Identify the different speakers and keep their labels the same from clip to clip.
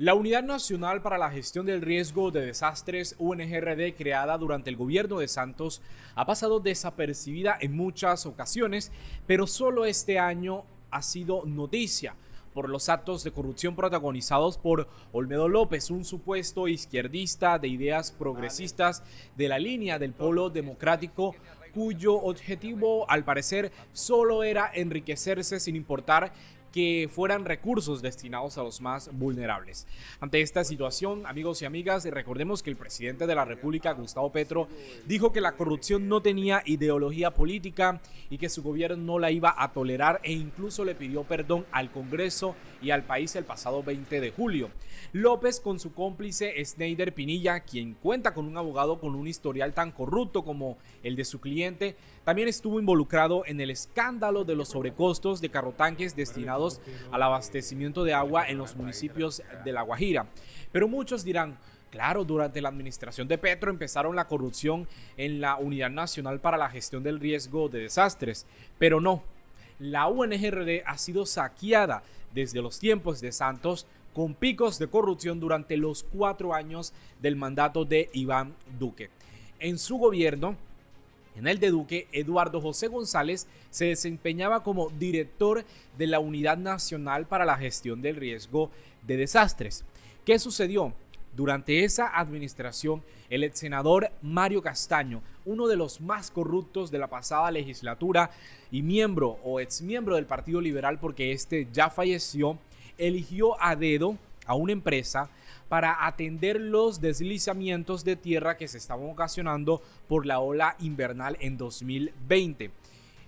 Speaker 1: La Unidad Nacional para la Gestión del Riesgo de Desastres, UNGRD, creada durante el gobierno de Santos, ha pasado desapercibida en muchas ocasiones, pero solo este año ha sido noticia por los actos de corrupción protagonizados por Olmedo López, un supuesto izquierdista de ideas progresistas de la línea del Polo Democrático, cuyo objetivo, al parecer, solo era enriquecerse sin importar que fueran recursos destinados a los más vulnerables. Ante esta situación, amigos y amigas, recordemos que el presidente de la República, Gustavo Petro, dijo que la corrupción no tenía ideología política y que su gobierno no la iba a tolerar, e incluso le pidió perdón al Congreso y al país el pasado 20 de julio. López, con su cómplice Snyder Pinilla, quien cuenta con un abogado con un historial tan corrupto como el de su cliente, también estuvo involucrado en el escándalo de los sobrecostos de carrotanques destinados al abastecimiento de agua en los municipios de La Guajira. Pero muchos dirán: claro, durante la administración de Petro empezaron la corrupción en la Unidad Nacional para la Gestión del Riesgo de Desastres, pero no. La UNGRD ha sido saqueada desde los tiempos de Santos, con picos de corrupción durante los 4 años del mandato de Iván Duque. En su gobierno, en el de Duque, Eduardo José González se desempeñaba como director de la Unidad Nacional para la Gestión del Riesgo de Desastres. ¿Qué sucedió? Durante esa administración, el ex senador Mario Castaño, uno de los más corruptos de la pasada legislatura y miembro o exmiembro del Partido Liberal, porque este ya falleció, eligió a dedo a una empresa para atender los deslizamientos de tierra que se estaban ocasionando por la ola invernal en 2020,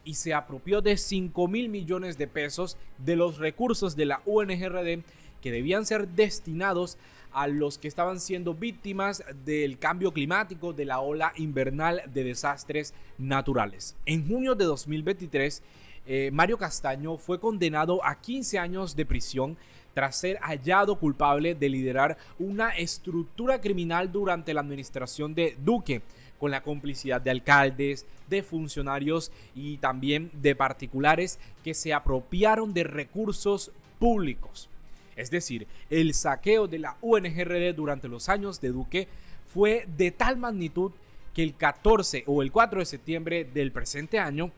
Speaker 1: y se apropió de 5.000 millones de pesos de los recursos de la UNGRD que debían ser destinados a los que estaban siendo víctimas del cambio climático, de la ola invernal de desastres naturales. En junio de 2023, Mario Castaño fue condenado a 15 años de prisión tras ser hallado culpable de liderar una estructura criminal durante la administración de Duque, con la complicidad de alcaldes, de funcionarios y también de particulares que se apropiaron de recursos públicos. Es decir, el saqueo de la UNGRD durante los años de Duque fue de tal magnitud que el 14 o el 4 de septiembre del presente año,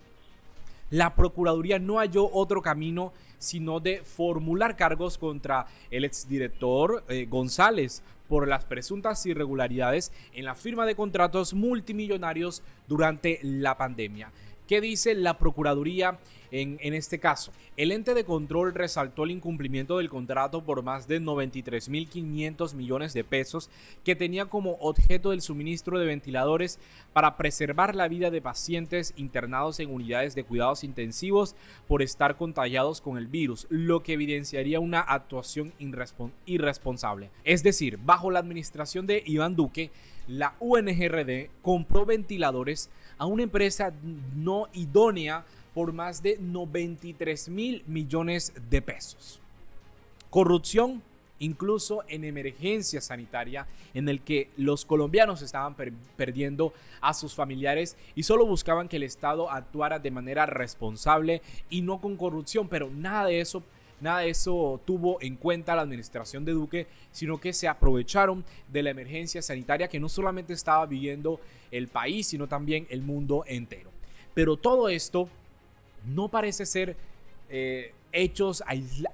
Speaker 1: la Procuraduría no halló otro camino sino de formular cargos contra el exdirector González por las presuntas irregularidades en la firma de contratos multimillonarios durante la pandemia. ¿Qué dice la Procuraduría en este caso? El ente de control resaltó el incumplimiento del contrato por más de 93.500 millones de pesos que tenía como objeto el suministro de ventiladores para preservar la vida de pacientes internados en unidades de cuidados intensivos por estar contagiados con el virus, lo que evidenciaría una actuación irresponsable. Es decir, bajo la administración de Iván Duque, la UNGRD compró ventiladores a una empresa no idónea por más de 93.000 millones de pesos. Corrupción incluso en emergencia sanitaria, en el que los colombianos estaban perdiendo a sus familiares y solo buscaban que el Estado actuara de manera responsable y no con corrupción, pero nada de eso tuvo en cuenta la administración de Duque, sino que se aprovecharon de la emergencia sanitaria que no solamente estaba viviendo el país, sino también el mundo entero. Pero todo esto no parece ser hechos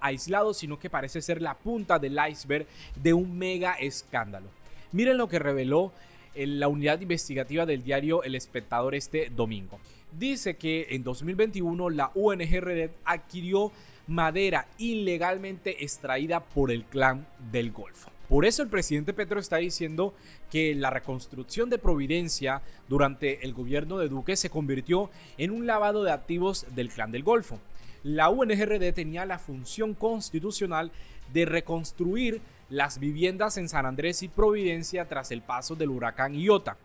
Speaker 1: aislados, sino que parece ser la punta del iceberg de un mega escándalo. Miren lo que reveló la unidad investigativa del diario El Espectador este domingo. Dice que en 2021 la UNGRD adquirió madera ilegalmente extraída por el Clan del Golfo. Por eso el presidente Petro está diciendo que la reconstrucción de Providencia durante el gobierno de Duque se convirtió en un lavado de activos del Clan del Golfo. La UNGRD tenía la función constitucional de reconstruir las viviendas en San Andrés y Providencia tras el paso del huracán Iota,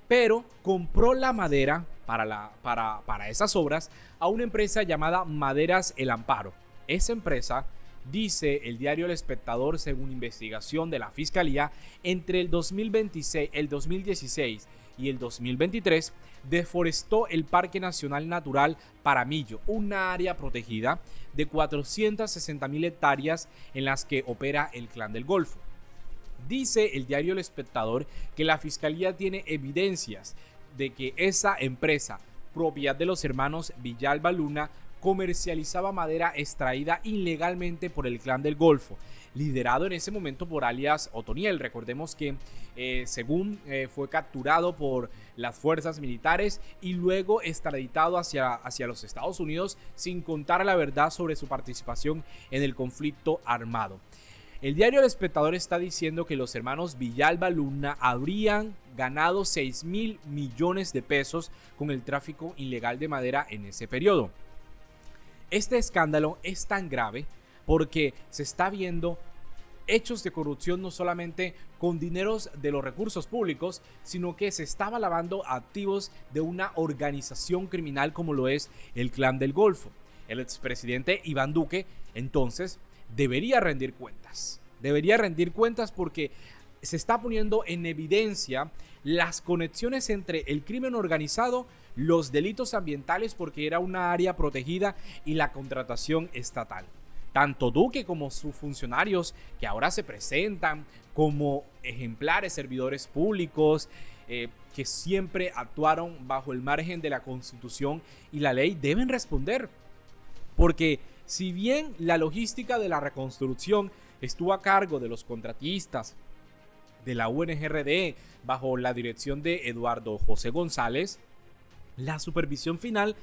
Speaker 1: pero compró la madera para esas obras a una empresa llamada Maderas El Amparo. Esa empresa, dice el diario El Espectador, según investigación de la Fiscalía, entre el 2016 y el 2023 deforestó el Parque Nacional Natural Paramillo, una área protegida de 460.000 hectáreas en las que opera el Clan del Golfo. Dice el diario El Espectador que la fiscalía tiene evidencias de que esa empresa, propiedad de los hermanos Villalba Luna, comercializaba madera extraída ilegalmente por el Clan del Golfo, liderado en ese momento por alias Otoniel. Recordemos que según fue capturado por las fuerzas militares y luego extraditado hacia los Estados Unidos sin contar la verdad sobre su participación en el conflicto armado. El diario El Espectador está diciendo que los hermanos Villalba Luna habrían ganado 6.000 millones de pesos con el tráfico ilegal de madera en ese periodo. Este escándalo es tan grave porque se está viendo hechos de corrupción no solamente con dineros de los recursos públicos, sino que se estaba lavando activos de una organización criminal como lo es el Clan del Golfo. El expresidente Iván Duque, entonces, debería rendir cuentas. Debería rendir cuentas porque se está poniendo en evidencia las conexiones entre el crimen organizado, los delitos ambientales porque era una área protegida y la contratación estatal. Tanto Duque como sus funcionarios que ahora se presentan como ejemplares servidores públicos que siempre actuaron bajo el margen de la Constitución y la ley deben responder. Porque si bien la logística de la reconstrucción estuvo a cargo de los contratistas de la UNGRD bajo la dirección de Eduardo José González, la supervisión final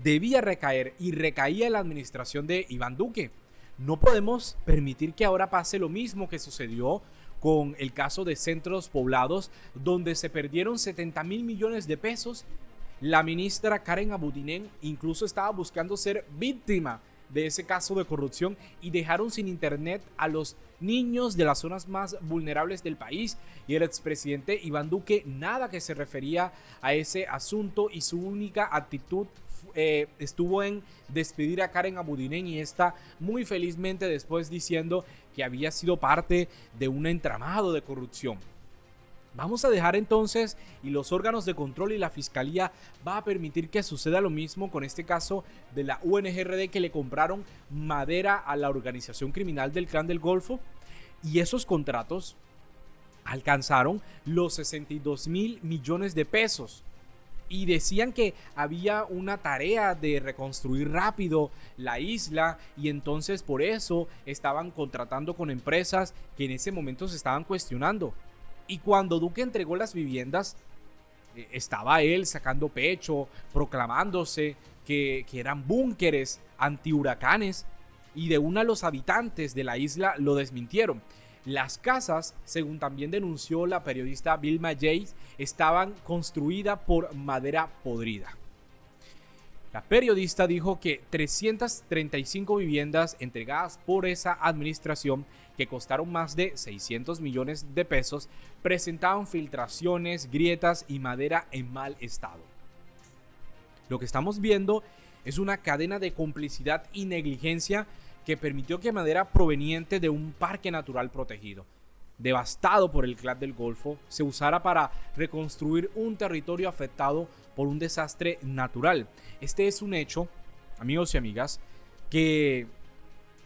Speaker 1: debía recaer y recaía en la administración de Iván Duque. No podemos permitir que ahora pase lo mismo que sucedió con el caso de Centros Poblados, donde se perdieron 70.000 millones de pesos. La ministra Karen Abudinen incluso estaba buscando ser víctima de ese caso de corrupción y dejaron sin internet a los niños de las zonas más vulnerables del país, y el expresidente Iván Duque nada que se refería a ese asunto y su única actitud estuvo en despedir a Karen Abudinen y está muy felizmente después diciendo que había sido parte de un entramado de corrupción. Vamos a dejar entonces y los órganos de control y la fiscalía va a permitir que suceda lo mismo con este caso de la UNGRD que le compraron madera a la organización criminal del Clan del Golfo, y esos contratos alcanzaron los 62.000 millones de pesos. Y decían que había una tarea de reconstruir rápido la isla y entonces por eso estaban contratando con empresas que en ese momento se estaban cuestionando. Y cuando Duque entregó las viviendas, estaba él sacando pecho, proclamándose que eran búnkeres antihuracanes, y de una los habitantes de la isla lo desmintieron. Las casas, según también denunció la periodista Vilma Yates, estaban construidas por madera podrida. La periodista dijo que 335 viviendas entregadas por esa administración, que costaron más de 600 millones de pesos, presentaban filtraciones, grietas y madera en mal estado. Lo que estamos viendo es una cadena de complicidad y negligencia que permitió que madera proveniente de un parque natural protegido, devastado por el Clan del Golfo, se usara para reconstruir un territorio afectado por un desastre natural. Este es un hecho, amigos y amigas, que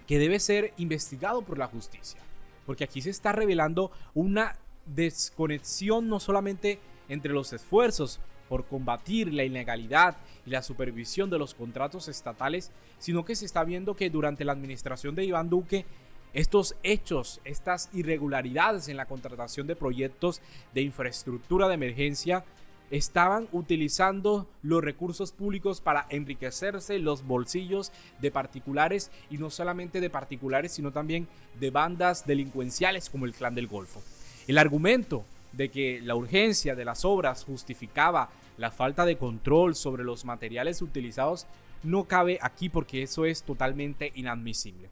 Speaker 1: debe ser investigado por la justicia, porque aquí se está revelando una desconexión no solamente entre los esfuerzos por combatir la ilegalidad y la supervisión de los contratos estatales, sino que se está viendo que durante la administración de Iván Duque estos hechos, estas irregularidades en la contratación de proyectos de infraestructura de emergencia estaban utilizando los recursos públicos para enriquecerse los bolsillos de particulares, y no solamente de particulares, sino también de bandas delincuenciales como el Clan del Golfo. El argumento de que la urgencia de las obras justificaba la falta de control sobre los materiales utilizados no cabe aquí, porque eso es totalmente inadmisible.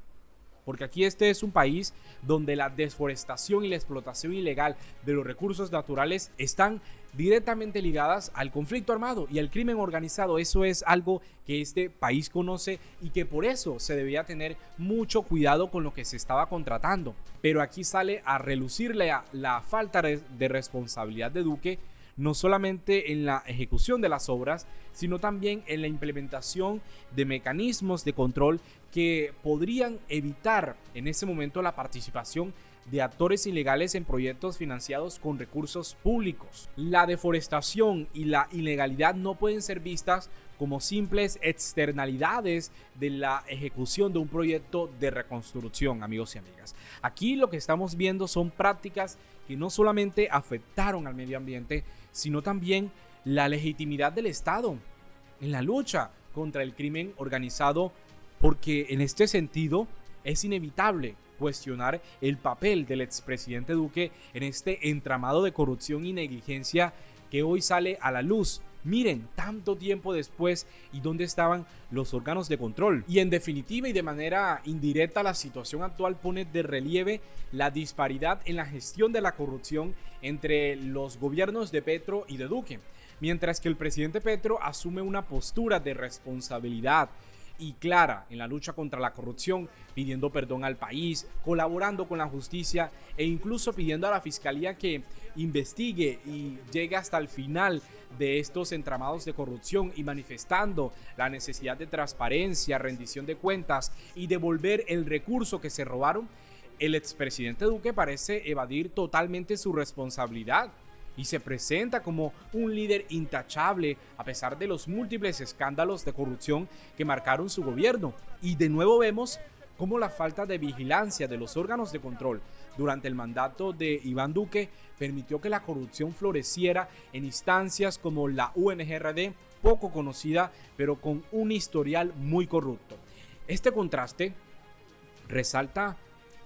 Speaker 1: Porque aquí este es un país donde la desforestación y la explotación ilegal de los recursos naturales están directamente ligadas al conflicto armado y al crimen organizado. Eso es algo que este país conoce y que por eso se debía tener mucho cuidado con lo que se estaba contratando. Pero aquí sale a relucir la falta de responsabilidad de Duque, no solamente en la ejecución de las obras, sino también en la implementación de mecanismos de control que podrían evitar en ese momento la participación de actores ilegales en proyectos financiados con recursos públicos. La deforestación y la ilegalidad no pueden ser vistas como simples externalidades de la ejecución de un proyecto de reconstrucción, amigos y amigas. Aquí lo que estamos viendo son prácticas que no solamente afectaron al medio ambiente, sino también la legitimidad del Estado en la lucha contra el crimen organizado, porque en este sentido es inevitable cuestionar el papel del expresidente Duque en este entramado de corrupción y negligencia que hoy sale a la luz. Miren, tanto tiempo después, y dónde estaban los órganos de control. Y en definitiva y de manera indirecta, la situación actual pone de relieve la disparidad en la gestión de la corrupción entre los gobiernos de Petro y de Duque. Mientras que el presidente Petro asume una postura de responsabilidad y clara en la lucha contra la corrupción, pidiendo perdón al país, colaborando con la justicia e incluso pidiendo a la fiscalía que investigue y llegue hasta el final de estos entramados de corrupción y manifestando la necesidad de transparencia, rendición de cuentas y devolver el recurso que se robaron. El expresidente Duque parece evadir totalmente su responsabilidad y se presenta como un líder intachable a pesar de los múltiples escándalos de corrupción que marcaron su gobierno. Y de nuevo vemos cómo la falta de vigilancia de los órganos de control durante el mandato de Iván Duque permitió que la corrupción floreciera en instancias como la UNGRD, poco conocida pero con un historial muy corrupto. Este contraste resalta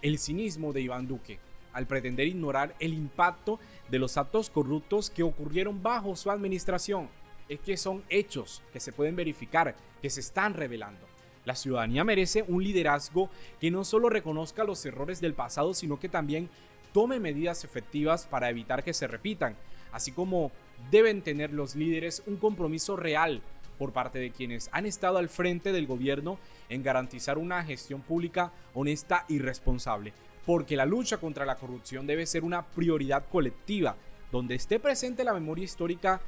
Speaker 1: el cinismo de Iván Duque al pretender ignorar el impacto de los actos corruptos que ocurrieron bajo su administración. Es que son hechos que se pueden verificar, que se están revelando. La ciudadanía merece un liderazgo que no solo reconozca los errores del pasado, sino que también tome medidas efectivas para evitar que se repitan, así como deben tener los líderes un compromiso real por parte de quienes han estado al frente del gobierno en garantizar una gestión pública honesta y responsable. Porque la lucha contra la corrupción debe ser una prioridad colectiva, donde esté presente la memoria histórica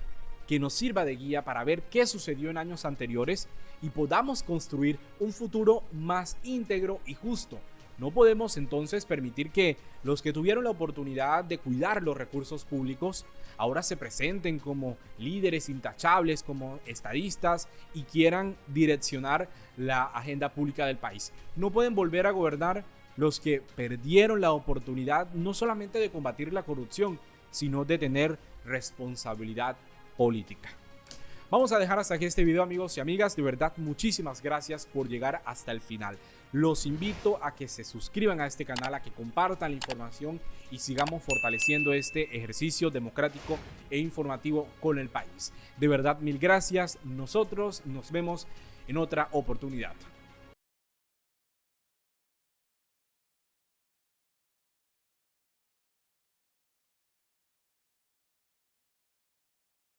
Speaker 1: que nos sirva de guía para ver qué sucedió en años anteriores y podamos construir un futuro más íntegro y justo. No podemos entonces permitir que los que tuvieron la oportunidad de cuidar los recursos públicos ahora se presenten como líderes intachables, como estadistas y quieran direccionar la agenda pública del país. No pueden volver a gobernar los que perdieron la oportunidad no solamente de combatir la corrupción, sino de tener responsabilidad política. Vamos a dejar hasta aquí este video, amigos y amigas. De verdad, muchísimas gracias por llegar hasta el final. Los invito a que se suscriban a este canal, a que compartan la información y sigamos fortaleciendo este ejercicio democrático e informativo con el país. De verdad, mil gracias. Nosotros nos vemos en otra oportunidad.